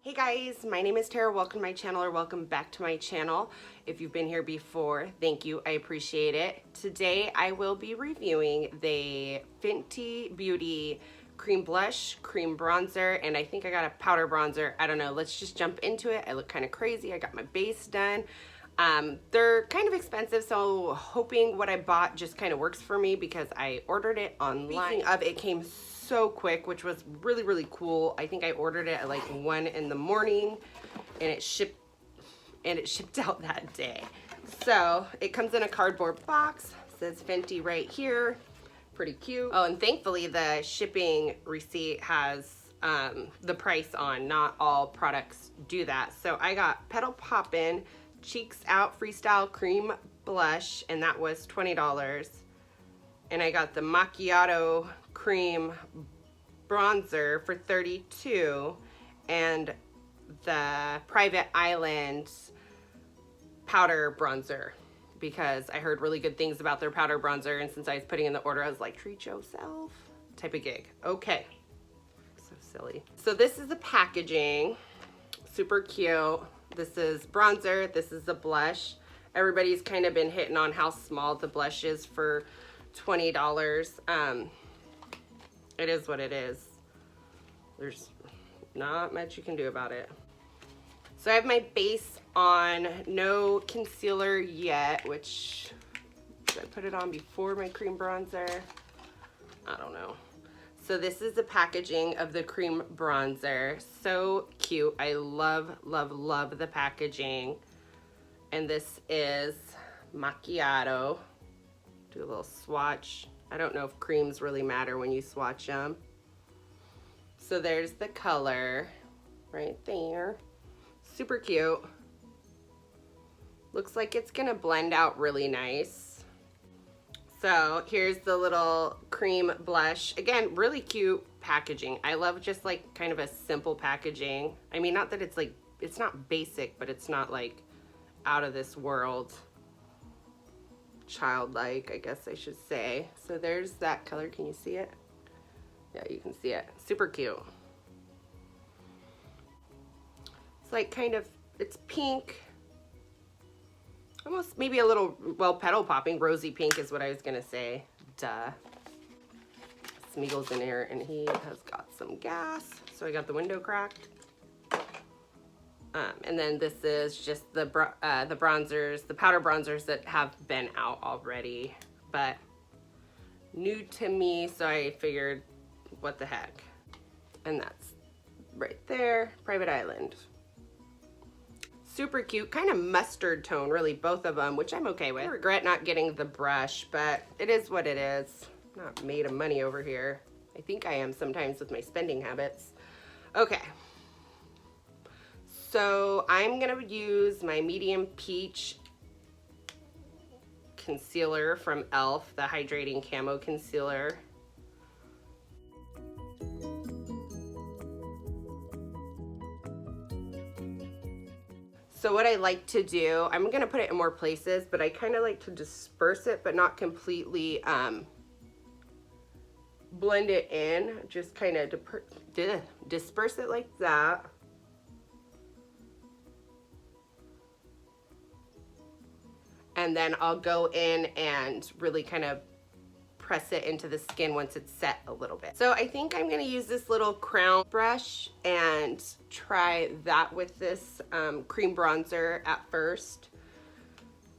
Hey guys, my name is Tara. Welcome to my channel, or welcome back to my channel. If you've been here before, thank you. I appreciate it. Today I will be reviewing the Fenty Beauty cream blush, cream bronzer, and I think I got a powder bronzer. I don't know. Let's just jump into it. I look kind of crazy. I got my base done. They're kind of expensive, so hoping what I bought just kind of works for me because I ordered it online. Speaking of, it came so quick, which was really cool. I think I ordered it at like 1 in the morning and it shipped out that day. So it comes in a cardboard box, says Fenty right here, pretty cute. Oh, and thankfully the shipping receipt has the price on. Not all products do that. So I got Petal Poppin' Cheeks Out Freestyle Cream Blush, and that was $20. And I got the Macchiato Cream Bronzer for $32, and the Private Island Powder Bronzer, because I heard really good things about their powder bronzer, and since I was putting in the order, I was like, treat yourself type of gig. Okay, so silly. So this is the packaging, super cute. This is bronzer, this is the blush. Everybody's kind of been hitting on how small the blush is for $20. It is what it is. There's not much you can do about it. So I have my base on, no concealer yet, which, should I put it on before my cream bronzer? I don't know. So this is the packaging of the cream bronzer. So cute. I love the packaging. And this is Macchiato. Do a little swatch. I don't know if creams really matter when you swatch them. So there's the color right there. Super cute. Looks like it's gonna blend out really nice. So here's the little cream blush. Again, really cute packaging. I love just like kind of a simple packaging. I mean, not that it's like, it's not basic, but it's not like out of this world. Childlike, I guess I should say. So there's that color. Can you see it? Yeah, you can see it. Super cute. It's like kind of, it's pink. Almost maybe a little, well, petal popping. Rosy pink is what I was gonna say. Duh. Smeagol's in here and he has got some gas. So I got the window cracked. And then this is just the bronzers, the powder bronzers that have been out already, but new to me, so I figured, what the heck. And that's right there, Private Island. Super cute, kind of mustard tone, really, both of them, which I'm okay with. I regret not getting the brush, but it is what it is. Not made of money over here. I think I am sometimes with my spending habits. Okay. So I'm gonna use my medium peach concealer from e.l.f., the hydrating camo concealer. So what I like to do, I'm gonna put it in more places, but I kind of like to disperse it, but not completely blend it in. Just kind of disperse it like that. And then I'll go in and really kind of press it into the skin once it's set a little bit. So I think I'm gonna use this little crown brush and try that with this cream bronzer at first,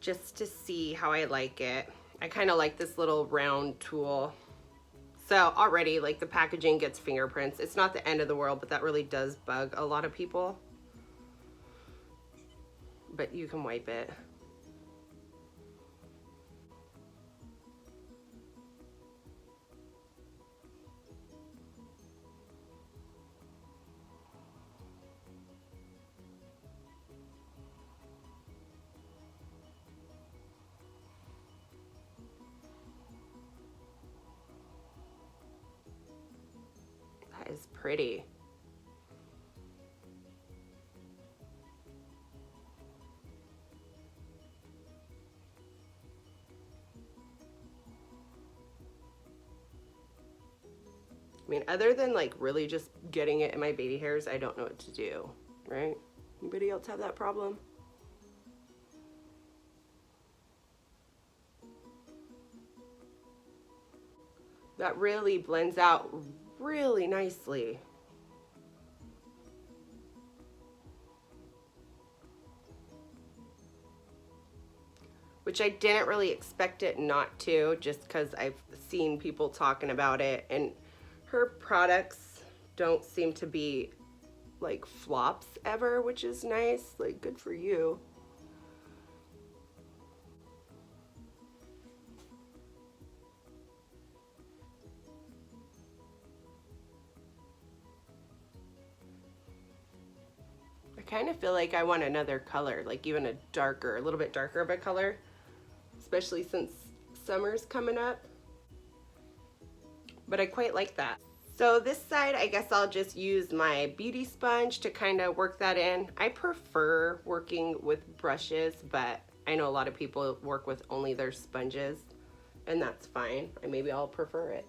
just to see how I like it. I kind of like this little round tool. So already, like, the packaging gets fingerprints. It's not the end of the world, but that really does bug a lot of people. But you can wipe it. That is pretty. I mean, other than like really just getting it in my baby hairs, I don't know what to do. right? Anybody else have that problem? That really blends out really nicely. Which I didn't really expect it not to, just because I've seen people talking about it, and her products don't seem to be like flops ever, which is nice. Like, good for you. I kind of feel like I want another color, like even a little bit darker of a color, especially since summer's coming up. But I quite like that. So this side, I guess I'll just use my beauty sponge to kind of work that in. I prefer working with brushes, but I know a lot of people work with only their sponges, and that's fine. Maybe I'll prefer it.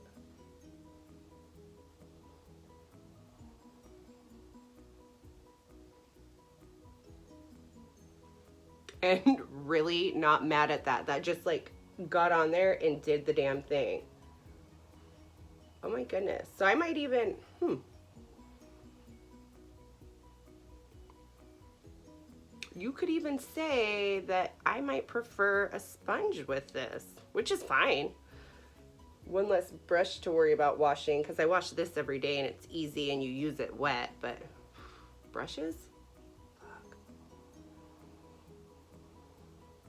And really not mad at that. That just like got on there and did the damn thing. Oh my goodness. So I might even, you could even say that I might prefer a sponge with this, which is fine. One less brush to worry about washing, because I wash this every day and it's easy and you use it wet, but brushes? Fuck.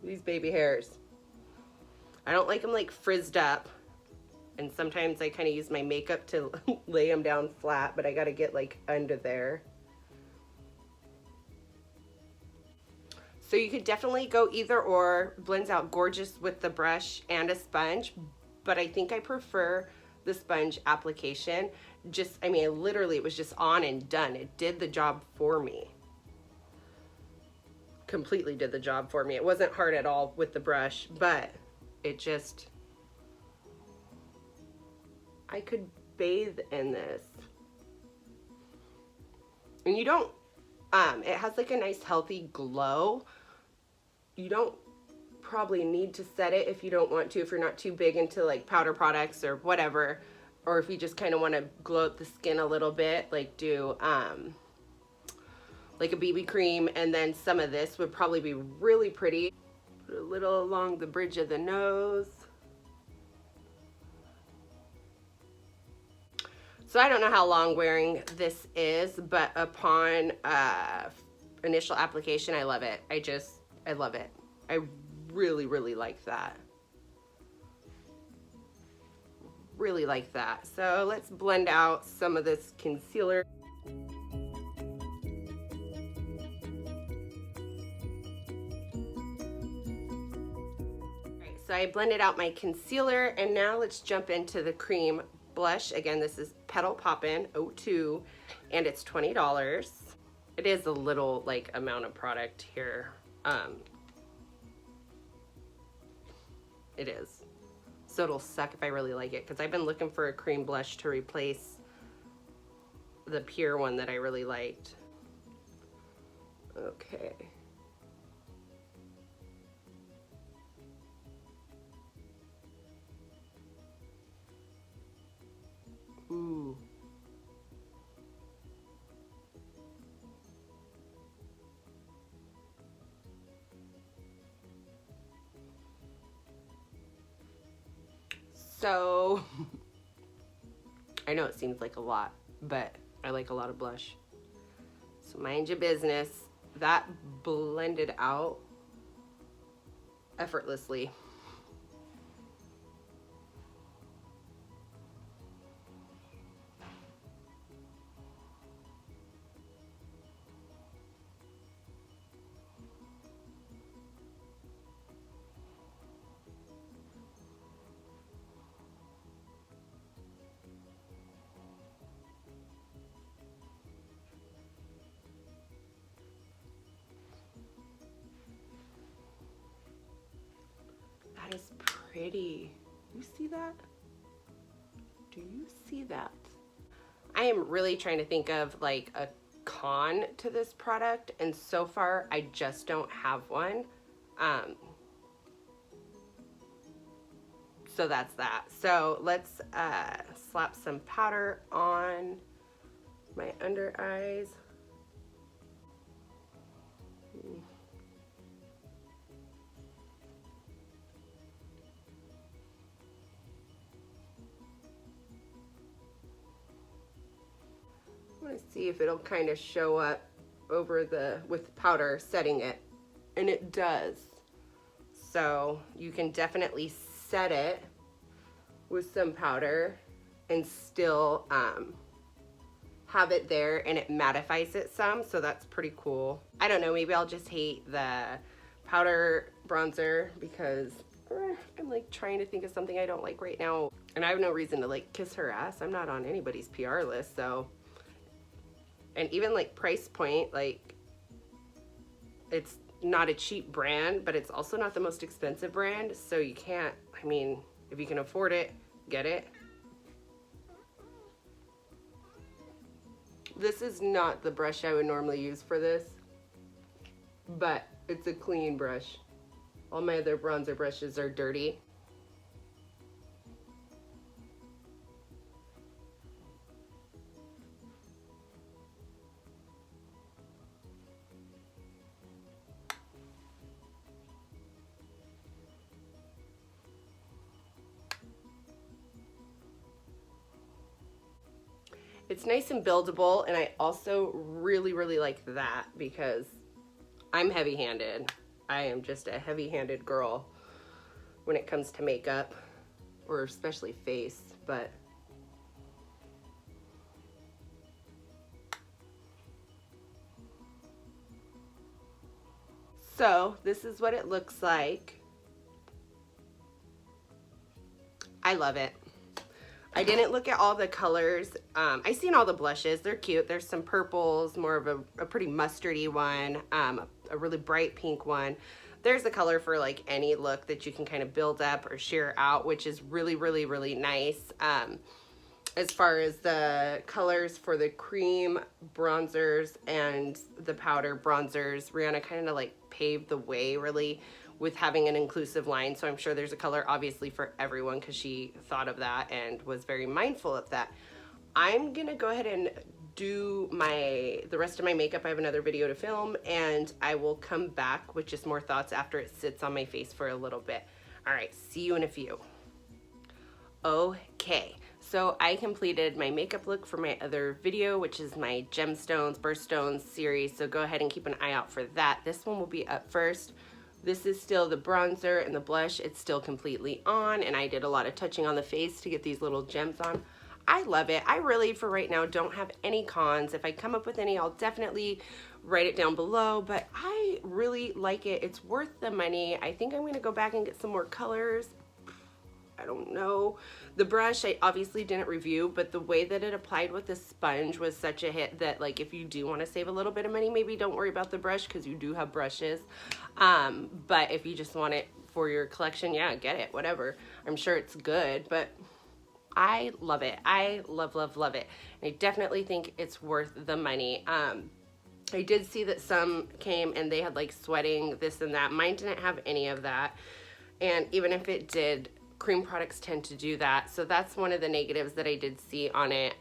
These baby hairs. I don't like them like frizzed up. And sometimes I kind of use my makeup to lay them down flat, but I got to get like under there. So you could definitely go either or. Blends out gorgeous with the brush and a sponge, but I think I prefer the sponge application. Just, I mean, literally it was just on and done. It did the job for me. Completely did the job for me. It wasn't hard at all with the brush, but it just, I could bathe in this. And you don't, it has like a nice healthy glow. You don't probably need to set it if you don't want to, if you're not too big into like powder products or whatever, or if you just kind of want to glow up the skin a little bit, like do like a BB cream, and then some of this would probably be really pretty. Put a little along the bridge of the nose. So I don't know how long wearing this is, but upon initial application, I love it. I love it. I really, really like that. Really like that. So let's blend out some of this concealer. Alright, so I blended out my concealer, and now let's jump into the cream blush. Again, this is Petal Poppin' 02, and it's $20. It is a little like amount of product here. It is. So it'll suck if I really like it, because I've been looking for a cream blush to replace the pure one that I really liked. Okay. Ooh. So, I know it seems like a lot, but I like a lot of blush. So mind your business. That blended out effortlessly. That is pretty. You see that? Do you see that? I am really trying to think of like a con to this product, and so far I just don't have one. So that's that. So let's slap some powder on my under eyes. I'm gonna see if it'll kind of show up over the, with powder setting it, and it does. So you can definitely set it with some powder and still have it there, and it mattifies it some, so that's pretty cool. I don't know, maybe I'll just hate the powder bronzer because I'm like trying to think of something I don't like right now, and I have no reason to like kiss her ass. I'm not on anybody's PR list, so. And even like price point, like it's not a cheap brand, but it's also not the most expensive brand, so you can't, I mean, if you can afford it, get it. This is not the brush I would normally use for this, but it's a clean brush. All my other bronzer brushes are dirty. It's nice and buildable, and I also really like that because I'm heavy-handed. I am just a heavy-handed girl when it comes to makeup, or especially face, but so this is what it looks like. I love it. I didn't look at all the colors. I seen all the blushes. They're cute. There's some purples, more of a pretty mustardy one, a really bright pink one. There's a color for like any look that you can kind of build up or sheer out, which is really nice. As far as the colors for the cream bronzers and the powder bronzers, Rihanna kind of like paved the way really with having an inclusive line, so I'm sure there's a color obviously for everyone because she thought of that and was very mindful of that. I'm gonna go ahead and do the rest of my makeup. I have another video to film, and I will come back with just more thoughts after it sits on my face for a little bit. All right, see you in a few. Okay, so I completed my makeup look for my other video, which is my gemstones, birthstones series, so go ahead and keep an eye out for that. This one will be up first. This is still the bronzer and the blush. It's still completely on, and I did a lot of touching on the face to get these little gems on. I love it. I really, for right now, don't have any cons. If I come up with any, I'll definitely write it down below, but I really like it. It's worth the money. I think I'm gonna go back and get some more colors. I don't know. The brush I obviously didn't review, but the way that it applied with the sponge was such a hit that, like, if you do want to save a little bit of money, maybe don't worry about the brush because you do have brushes. But if you just want it for your collection, yeah, get it, whatever. I'm sure it's good, but I love it. I love it. And I definitely think it's worth the money. I did see that some came and they had like sweating, this and that. Mine didn't have any of that. And even if it did, cream products tend to do that. So that's one of the negatives that I did see on it.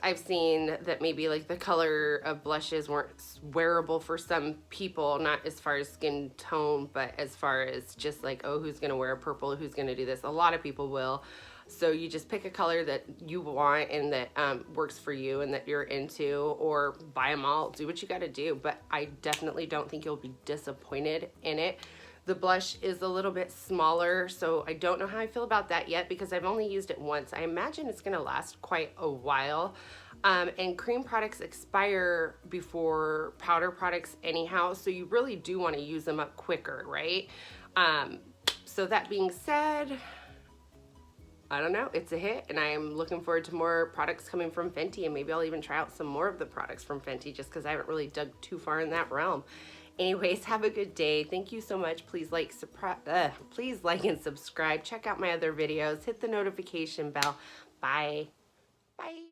I've seen that maybe like the color of blushes weren't wearable for some people, not as far as skin tone, but as far as just like, oh, who's gonna wear a purple? Who's gonna do this? A lot of people will. So you just pick a color that you want and that works for you and that you're into, or buy them all, do what you gotta do. But I definitely don't think you'll be disappointed in it. The blush is a little bit smaller, so I don't know how I feel about that yet because I've only used it once. I imagine it's gonna last quite a while. And cream products expire before powder products anyhow, so you really do wanna use them up quicker, right? So that being said, I don't know, it's a hit, and I am looking forward to more products coming from Fenty, and maybe I'll even try out some more of the products from Fenty just because I haven't really dug too far in that realm. Anyways, have a good day. Thank you so much. Please like and subscribe. Check out my other videos. Hit the notification bell. Bye. Bye.